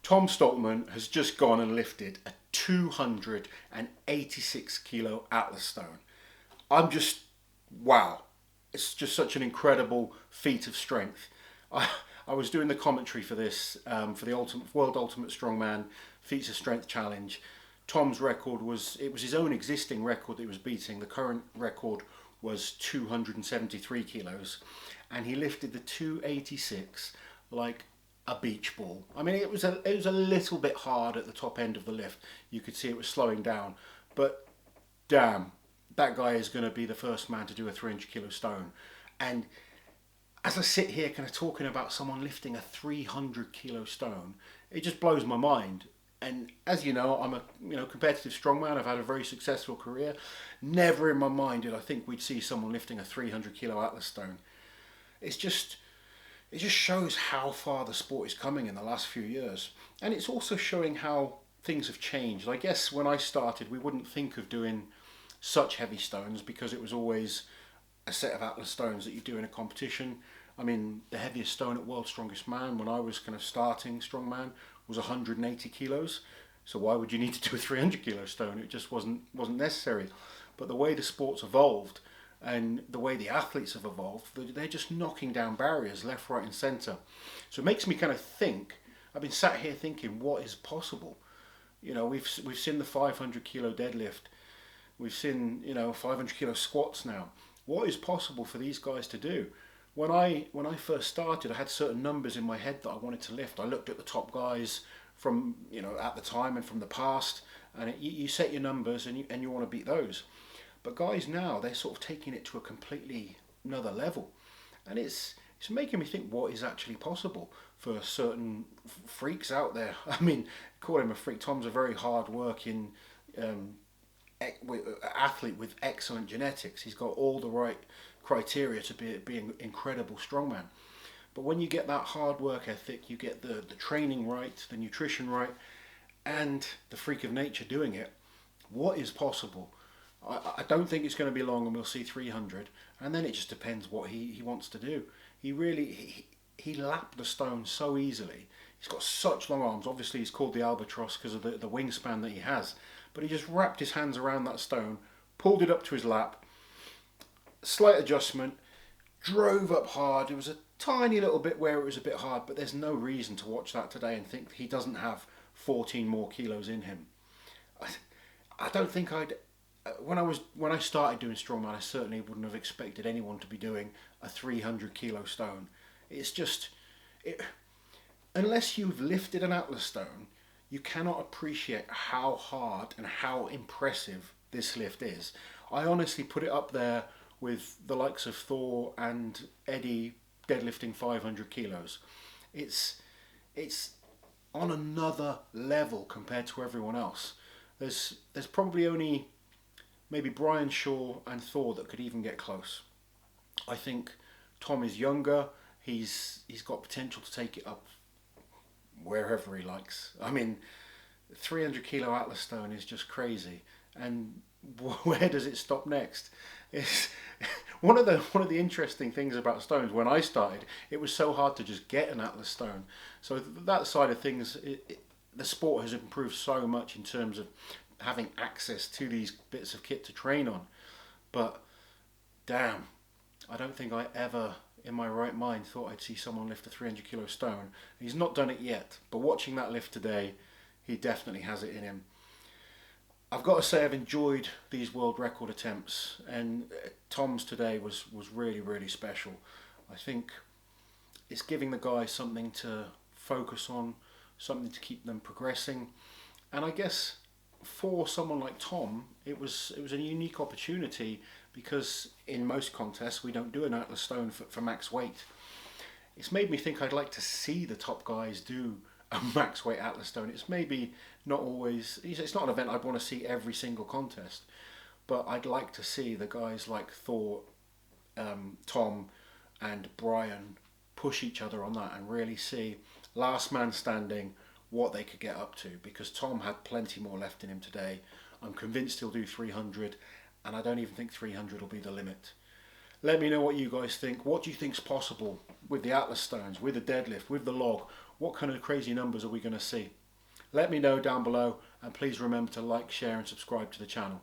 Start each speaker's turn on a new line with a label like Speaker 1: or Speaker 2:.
Speaker 1: Tom Stoltman has just gone and lifted a 286 kilo Atlas stone. I'm just, wow. It's just such an incredible feat of strength. I, I was doing the commentary for this, for the World Ultimate Strongman Feats of Strength Challenge. Tom's record it was his own existing record that he was beating. The current record was 273 kilos. And he lifted the 286 like a beach ball. I mean, it was a little bit hard at the top end of the lift. You could see it was slowing down, but damn, that guy is going to be the first man to do a 300 kilo stone. And as I sit here kind of talking about someone lifting a 300 kilo stone, it just blows my mind. And as you know, I'm a competitive strongman. I've had a very successful career. Never in my mind did I think we'd see someone lifting a 300 kilo Atlas stone. It just shows how far the sport is coming in the last few years. And it's also showing how things have changed. I guess when I started, we wouldn't think of doing such heavy stones because it was always a set of Atlas stones that you do in a competition. I mean, the heaviest stone at World's Strongest Man when I was kind of starting strongman was 180 kilos. So why would you need to do a 300 kilo stone? It just wasn't necessary. But the way the sport's evolved and the way the athletes have evolved, they're just knocking down barriers left, right and centre. So it makes me kind of think, I've been sat here thinking, what is possible? You know, we've seen the 500 kilo deadlift. We've seen, 500 kilo squats now. What is possible for these guys to do? When I first started, I had certain numbers in my head that I wanted to lift. I looked at the top guys from, at the time and from the past, and you set your numbers and you want to beat those. But guys now, they're sort of taking it to a completely another level. And it's making me think what is actually possible for certain freaks out there. I mean, call him a freak. Tom's a very hard working athlete with excellent genetics. He's got all the right criteria to be an incredible strongman. But when you get that hard work ethic, you get the training right, the nutrition right, and the freak of nature doing it, what is possible? I don't think it's going to be long and we'll see 300, and then it just depends what he wants to do. He lapped the stone so easily. He's got such long arms. Obviously he's called the albatross because of the wingspan that he has, but he just wrapped his hands around that stone, pulled it up to his lap, slight adjustment, drove up hard. It was a tiny little bit where it was a bit hard, but there's no reason to watch that today and think he doesn't have 14 more kilos in him. I don't think when I started doing strongman, I certainly wouldn't have expected anyone to be doing a 300 kilo stone. It's just, unless you've lifted an Atlas stone, you cannot appreciate how hard and how impressive this lift is. I honestly put it up there with the likes of Thor and Eddie deadlifting 500 kilos. It's on another level compared to everyone else. There's probably only maybe Brian Shaw and Thor that could even get close. I think Tom is younger. He's got potential to take it up wherever he likes. I mean, 300 kilo Atlas stone is just crazy. And where does it stop next? It's one of the interesting things about stones. When I started, it was so hard to just get an Atlas stone. So that side of things, the sport has improved so much in terms of having access to these bits of kit to train on. But damn, I don't think I ever in my right mind thought I'd see someone lift a 300 kilo stone. He's not done it yet, but watching that lift today, he definitely has it in him. I've got to say I've enjoyed these world record attempts, and Tom's today was really, really special. I think it's giving the guys something to focus on, something to keep them progressing. And I guess for someone like Tom, it was a unique opportunity because in most contests we don't do an Atlas stone for max weight. It's made me think I'd like to see the top guys do a max weight Atlas stone. It's maybe not always, it's not an event I'd want to see every single contest, but I'd like to see the guys like Thor, Tom and Brian push each other on that and really see last man standing what they could get up to, because Tom had plenty more left in him today. I'm convinced he'll do 300, and I don't even think 300 will be the limit. Let me know what you guys think. What do you think's possible with the Atlas stones, with the deadlift, with the log? What kind of crazy numbers are we going to see? Let me know down below, and please remember to like, share and subscribe to the channel.